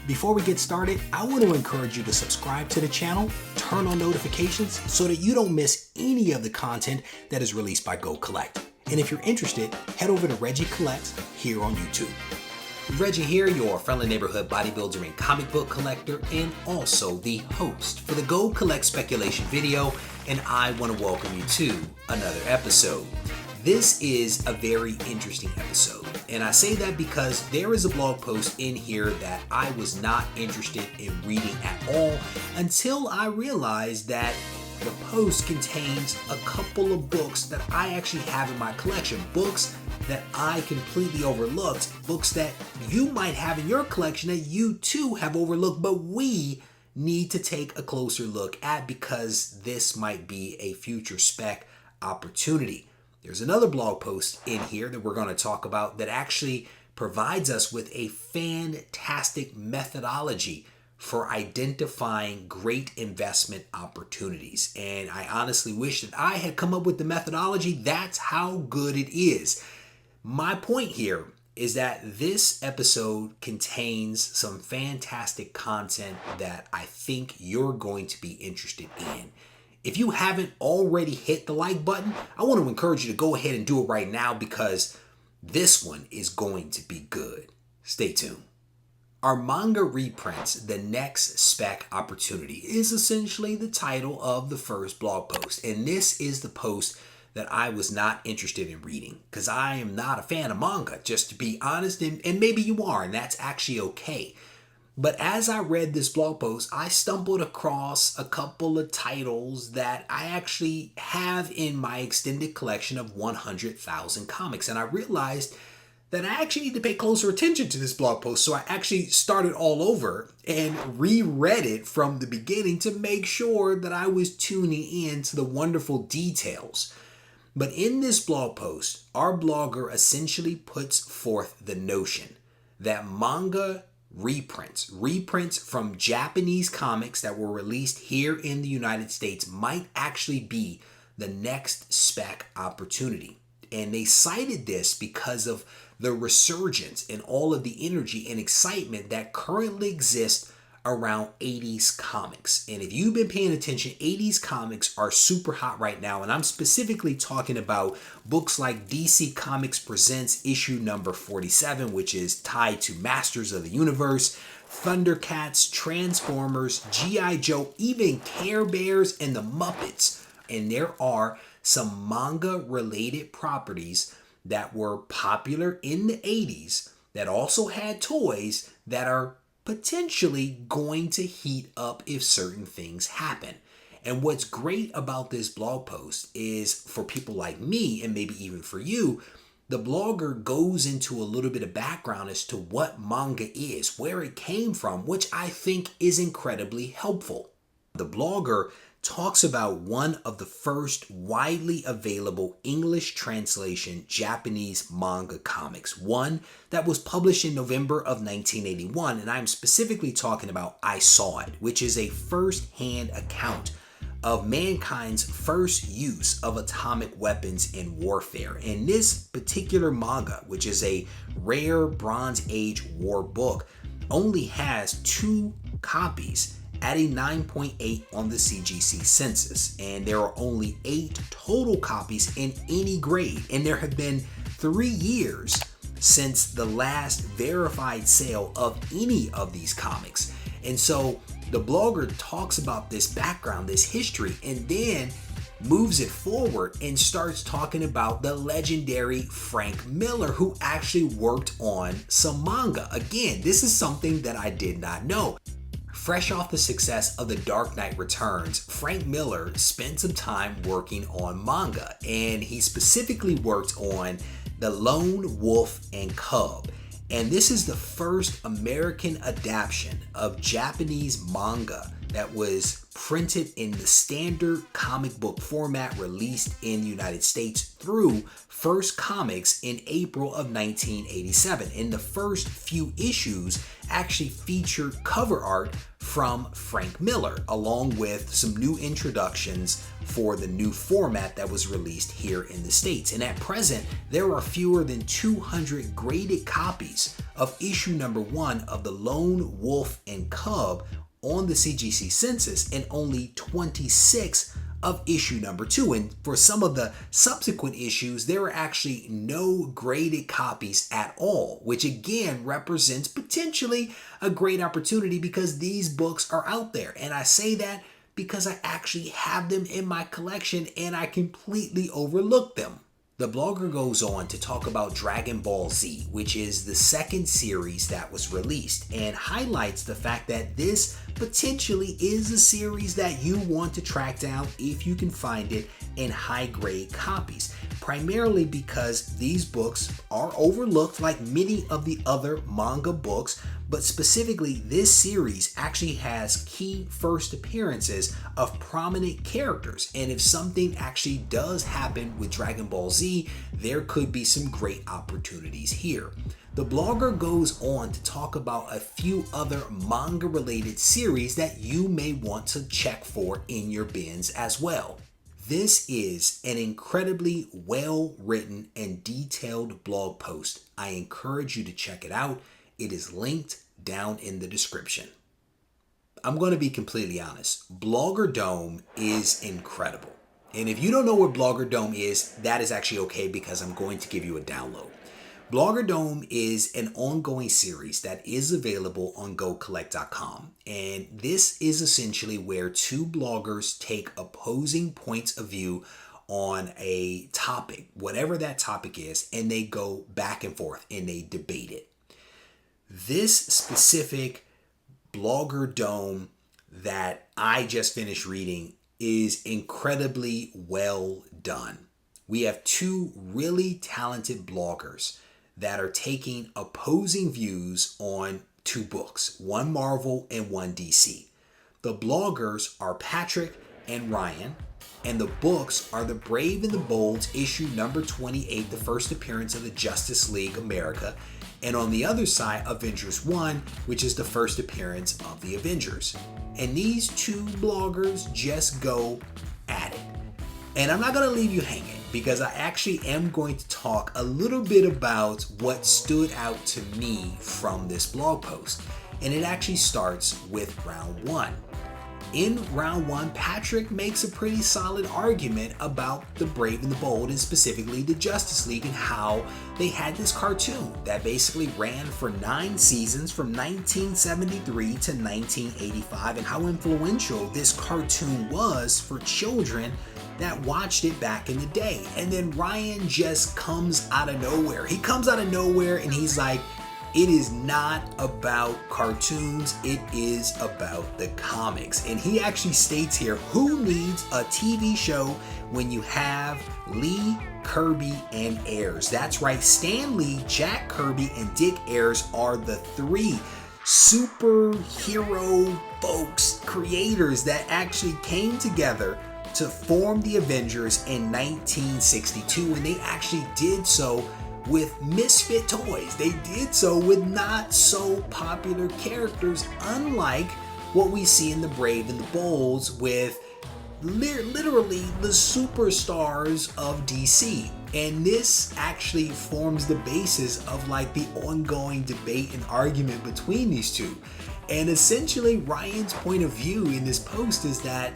Before we get started, I want to encourage you to subscribe to the channel, turn on notifications so that you don't miss any of the content that is released by GoCollect. And if you're interested, head over to Regie Collects here on YouTube. Regie here, your friendly neighborhood bodybuilder and comic book collector, and also the host for the GoCollect speculation video, and I want to welcome you to another episode. This is a very interesting episode, and I say that because there is a blog post in here that I was not interested in reading at all until I realized that the post contains a couple of books that I actually have in my collection, books that I completely overlooked, books that you might have in your collection that you too have overlooked, but we need to take a closer look at because this might be a future spec opportunity. There's another blog post in here that we're going to talk about that actually provides us with a fantastic methodology for identifying great investment opportunities. And I honestly wish that I had come up with the methodology. That's how good it is. My point here is that this episode contains some fantastic content that I think you're going to be interested in. If you haven't already hit the like button, I want to encourage you to go ahead and do it right now because this one is going to be good. Stay tuned. Our Manga Reprints, the next spec opportunity, is essentially the title of the first blog post. And this is the post that I was not interested in reading because I am not a fan of manga, just to be honest, and maybe you are, and that's actually okay. But as I read this blog post, I stumbled across a couple of titles that I actually have in my extended collection of 100,000 comics. And I realized that I actually need to pay closer attention to this blog post. So I actually started all over and reread it from the beginning to make sure that I was tuning in to the wonderful details. But in this blog post, our blogger essentially puts forth the notion that manga reprints from Japanese comics that were released here in the United States might actually be the next spec opportunity. And they cited this because of the resurgence and all of the energy and excitement that currently exists around 80s comics. And if you've been paying attention, 80s comics are super hot right now. And I'm specifically talking about books like DC Comics Presents issue number 47, which is tied to Masters of the Universe, Thundercats, Transformers, G.I. Joe, even Care Bears and the Muppets. And there are some manga related properties that were popular in the 80s that also had toys that are potentially going to heat up if certain things happen. And what's great about this blog post is for people like me, and maybe even for you, the blogger goes into a little bit of background as to what manga is, where it came from, which I think is incredibly helpful. The blogger talks about one of the first widely available English translation Japanese manga comics, one that was published in November of 1981, and I'm specifically talking about I Saw It, which is a first-hand account of mankind's first use of atomic weapons in warfare. And this particular manga, which is a rare Bronze Age war book, only has 2 copies at a 9.8 on the CGC census, and there are only 8 total copies in any grade, and there have been 3 years since the last verified sale of any of these comics. And so the blogger talks about this background, this history, and then moves it forward and starts talking about the legendary Frank Miller, who actually worked on some manga. Again, this is something that I did not know. Fresh off the success of The Dark Knight Returns, Frank Miller spent some time working on manga, and he specifically worked on The Lone Wolf and Cub. And this is the first American adaptation of Japanese manga that was printed in the standard comic book format released in the United States through First Comics in April of 1987. And the first few issues actually featured cover art from Frank Miller, along with some new introductions for the new format that was released here in the States. And at present, there are fewer than 200 graded copies of issue number 1 of The Lone Wolf and Cub on the CGC census, and only 26 of issue number 2. And for some of the subsequent issues, there are actually no graded copies at all, which again represents potentially a great opportunity because these books are out there. And I say that because I actually have them in my collection and I completely overlooked them. The blogger goes on to talk about Dragon Ball Z, which is the second series that was released, and highlights the fact that this potentially is a series that you want to track down if you can find it in high-grade copies, primarily because these books are overlooked like many of the other manga books, but specifically this series actually has key first appearances of prominent characters, and if something actually does happen with Dragon Ball Z, there could be some great opportunities here. The blogger goes on to talk about a few other manga related series that you may want to check for in your bins as well. This is an incredibly well written and detailed blog post. I encourage you to check it out. It is linked down in the description. I'm going to be completely honest. Blogger Dome is incredible. And if you don't know what Blogger Dome is, that is actually okay because I'm going to give you a download. Blogger Dome is an ongoing series that is available on GoCollect.com. And this is essentially where two bloggers take opposing points of view on a topic, whatever that topic is, and they go back and forth and they debate it. This specific Blogger Dome that I just finished reading is incredibly well done. We have two really talented bloggers that are taking opposing views on two books, one Marvel and one DC. The bloggers are Patrick and Ryan, and the books are The Brave and the Bold, issue number 28, the first appearance of the Justice League America, and on the other side, Avengers 1, which is the first appearance of the Avengers. And these two bloggers just go at it. And I'm not going to leave you hanging because I actually am going to talk a little bit about what stood out to me from this blog post. And it actually starts with round 1. In round 1, Patrick makes a pretty solid argument about The Brave and the Bold, and specifically the Justice League, and how they had this cartoon that basically ran for 9 seasons from 1973 to 1985, and how influential this cartoon was for children that watched it back in the day. And then Ryan just comes out of nowhere. He comes out of nowhere and he's like, it is not about cartoons, it is about the comics. And he actually states here, who needs a TV show when you have Lee, Kirby, and Ayers? That's right, Stan Lee, Jack Kirby, and Dick Ayers are the 3 superhero folks, creators that actually came together to form the Avengers in 1962, and they actually did so with misfit toys. They did so with not so popular characters, unlike what we see in The Brave and the Bolds with literally the superstars of DC. And this actually forms the basis of like the ongoing debate and argument between these two. And essentially Ryan's point of view in this post is that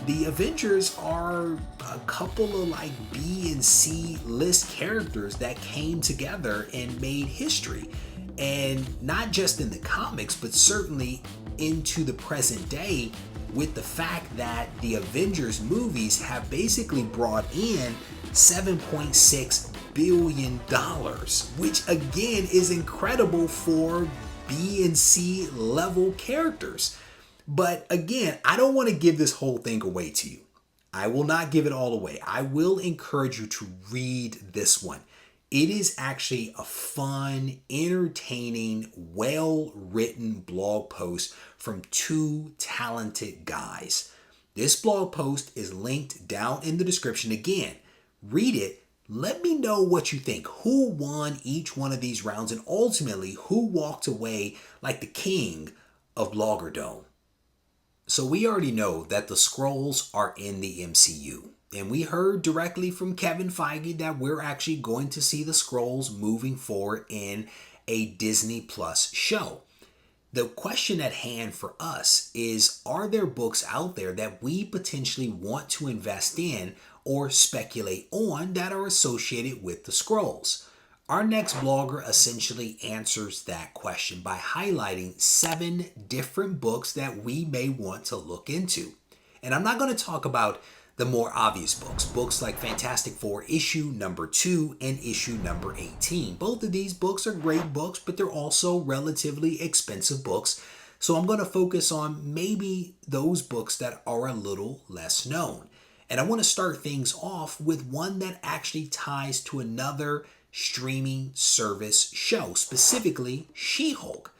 the Avengers are a couple of like B and C list characters that came together and made history. And not just in the comics, but certainly into the present day, with the fact that the Avengers movies have basically brought in $7.6 billion, which again is incredible for B and C level characters. But again, I don't want to give this whole thing away to you. I will not give it all away. I will encourage you to read this one. It is actually a fun, entertaining, well-written blog post from two talented guys. This blog post is linked down in the description. Again, read it. Let me know what you think. Who won each one of these rounds, and ultimately who walked away like the king of Bloggerdome? So we already know that the Skrulls are in the MCU. And we heard directly from Kevin Feige that we're actually going to see the Skrulls moving forward in a Disney Plus show. The question at hand for us is, are there books out there that we potentially want to invest in or speculate on that are associated with the Skrulls? Our next blogger essentially answers that question by highlighting 7 different books that we may want to look into. And I'm not going to talk about the more obvious books like Fantastic Four issue number 2 and issue number 18. Both of these books are great books, but they're also relatively expensive books. So I'm going to focus on maybe those books that are a little less known. And I want to start things off with one that actually ties to another streaming service show, specifically She-Hulk.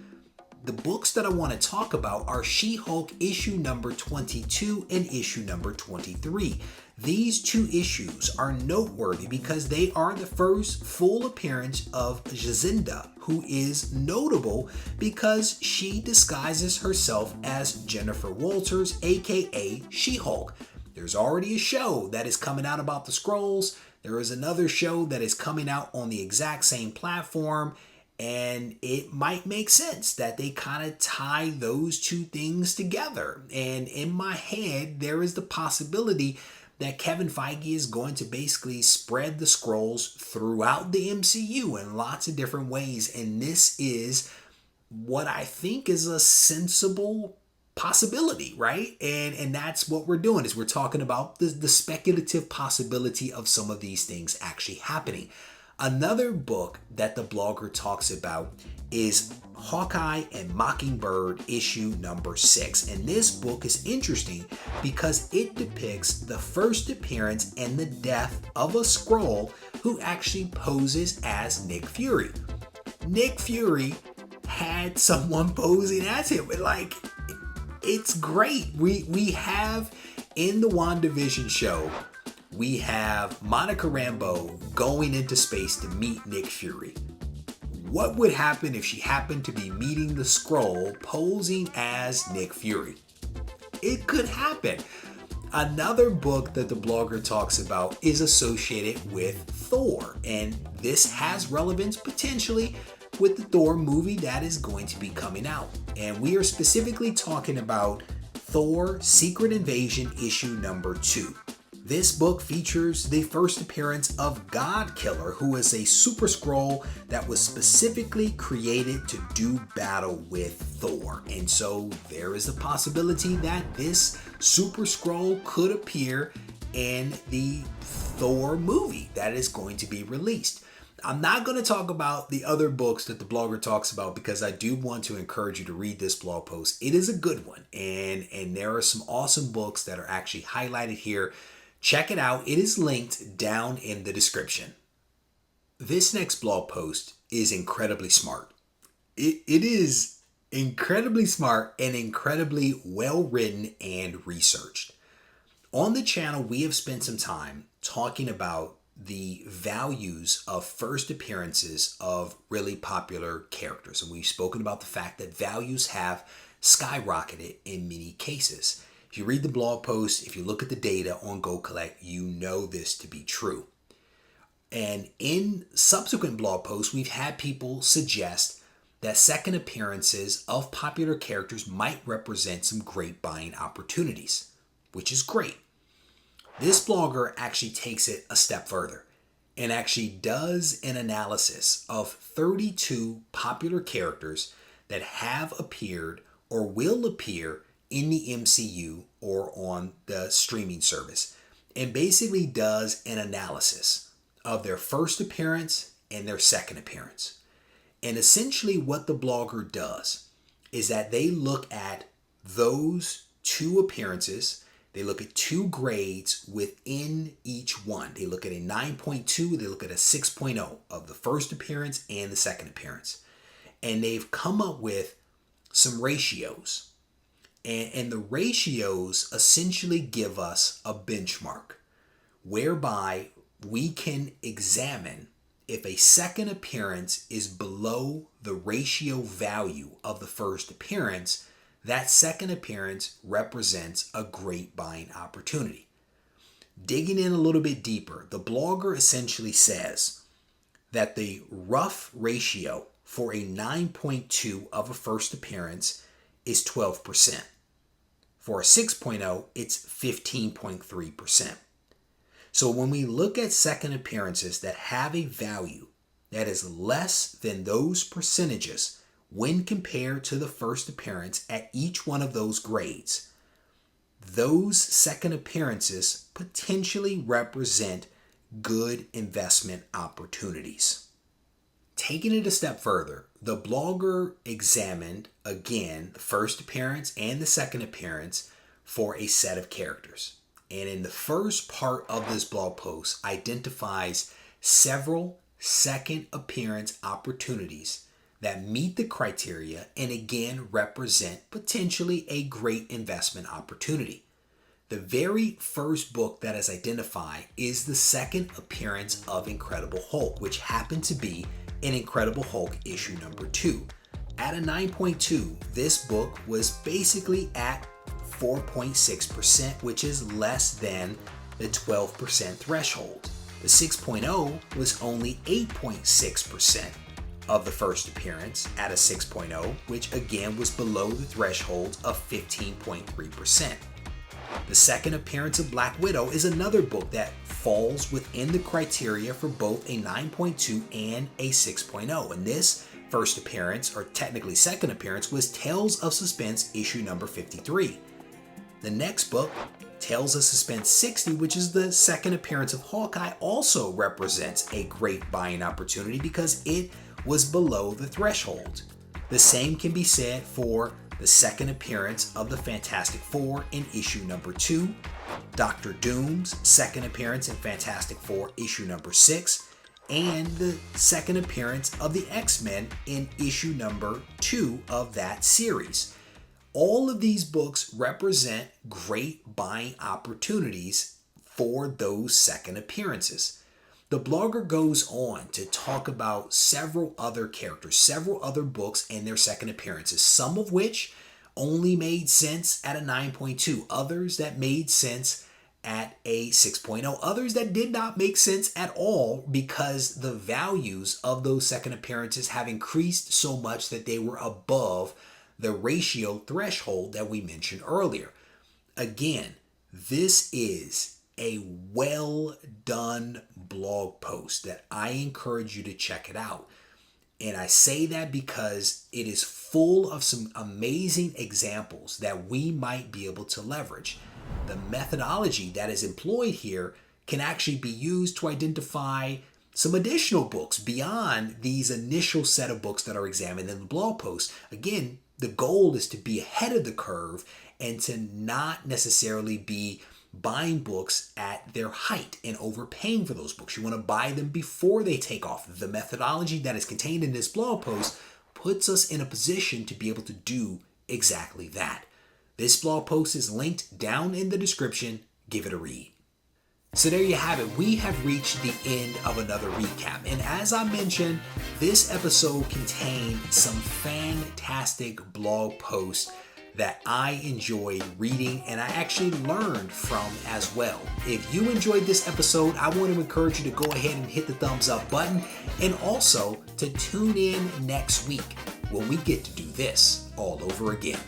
The books that I want to talk about are She-Hulk issue number 22 and issue number 23. These 2 issues are noteworthy because they are the first full appearance of Jacinda, who is notable because she disguises herself as Jennifer Walters, aka She-Hulk. There's already a show that is coming out about the Skrulls. There is another show that is coming out on the exact same platform. And it might make sense that they kind of tie those 2 things together. And in my head, there is the possibility that Kevin Feige is going to basically spread the Skrulls throughout the MCU in lots of different ways. And this is what I think is a sensible possibility, right? And that's what we're doing, is we're talking about the speculative possibility of some of these things actually happening. Another book that the blogger talks about is Hawkeye and Mockingbird issue number 6. And this book is interesting because it depicts the first appearance and the death of a Skrull who actually poses as Nick Fury. Nick Fury had someone posing as him. Like, it's great. We have in the WandaVision show, we have Monica Rambeau going into space to meet Nick Fury. What would happen if she happened to be meeting the Skrull posing as Nick Fury? It could happen. Another book that the blogger talks about is associated with Thor, and this has relevance potentially with the Thor movie that is going to be coming out. And we are specifically talking about Thor Secret Invasion issue number 2. This book features the first appearance of Godkiller, who is a super Skrull that was specifically created to do battle with Thor. And so there is a possibility that this super Skrull could appear in the Thor movie that is going to be released. I'm not going to talk about the other books that the blogger talks about because I do want to encourage you to read this blog post. It is a good one, and there are some awesome books that are actually highlighted here. Check it out. It is linked down in the description. This next blog post is incredibly smart. It is incredibly smart and incredibly well written and researched. On the channel, we have spent some time talking about the values of first appearances of really popular characters. And we've spoken about the fact that values have skyrocketed in many cases. If you read the blog post, if you look at the data on GoCollect, you know this to be true. And in subsequent blog posts, we've had people suggest that second appearances of popular characters might represent some great buying opportunities, which is great. This blogger actually takes it a step further and actually does an analysis of 32 popular characters that have appeared or will appear in the MCU or on the streaming service, and basically does an analysis of their first appearance and their second appearance. And essentially what the blogger does is that they look at those 2 appearances, They look at 2 grades within each one. They look at a 9.2, they look at a 6.0 of the first appearance and the second appearance. And they've come up with some ratios. And the ratios essentially give us a benchmark whereby we can examine if a second appearance is below the ratio value of the first appearance. That second appearance represents a great buying opportunity. Digging in a little bit deeper, the blogger essentially says that the rough ratio for a 9.2 of a first appearance is 12%. For a 6.0, it's 15.3%. So when we look at second appearances that have a value that is less than those percentages when compared to the first appearance at each one of those grades, those second appearances potentially represent good investment opportunities. Taking it a step further, the blogger examined, again, the first appearance and the second appearance for a set of characters. And in the first part of this blog post identifies several second appearance opportunities that meet the criteria and again represent potentially a great investment opportunity. The very first book that is identified is the second appearance of Incredible Hulk, which happened to be in Incredible Hulk issue number 2. At a 9.2, this book was basically at 4.6%, which is less than the 12% threshold. The 6.0 was only 8.6% of the first appearance at a 6.0, which again was below the threshold of 15.3%. The second appearance of Black Widow is another book that falls within the criteria for both a 9.2 and a 6.0. And this first appearance, or technically second appearance, was Tales of Suspense issue number 53. The next book, Tales of Suspense 60, which is the second appearance of Hawkeye, also represents a great buying opportunity because it was below the threshold. The same can be said for the second appearance of the Fantastic Four in issue number 2, Doctor Doom's second appearance in Fantastic Four issue number 6, and the second appearance of the X-Men in issue number 2 of that series. All of these books represent great buying opportunities for those second appearances. The blogger goes on to talk about several other characters, several other books and their second appearances, some of which only made sense at a 9.2, others that made sense at a 6.0, others that did not make sense at all because the values of those second appearances have increased so much that they were above the ratio threshold that we mentioned earlier. Again, this is a well done blog post that I encourage you to check it out. And I say that because it is full of some amazing examples that we might be able to leverage. The methodology that is employed here can actually be used to identify some additional books beyond these initial set of books that are examined in the blog post. Again, the goal is to be ahead of the curve and to not necessarily be buying books at their height and overpaying for those books. You want to buy them before they take off. The methodology that is contained in this blog post puts us in a position to be able to do exactly that. This blog post is linked down in the description. Give it a read. So there you have it. We have reached the end of another recap. And as I mentioned, this episode contained some fantastic blog posts that I enjoyed reading and I actually learned from as well. If you enjoyed this episode, I want to encourage you to go ahead and hit the thumbs up button and also to tune in next week when we get to do this all over again.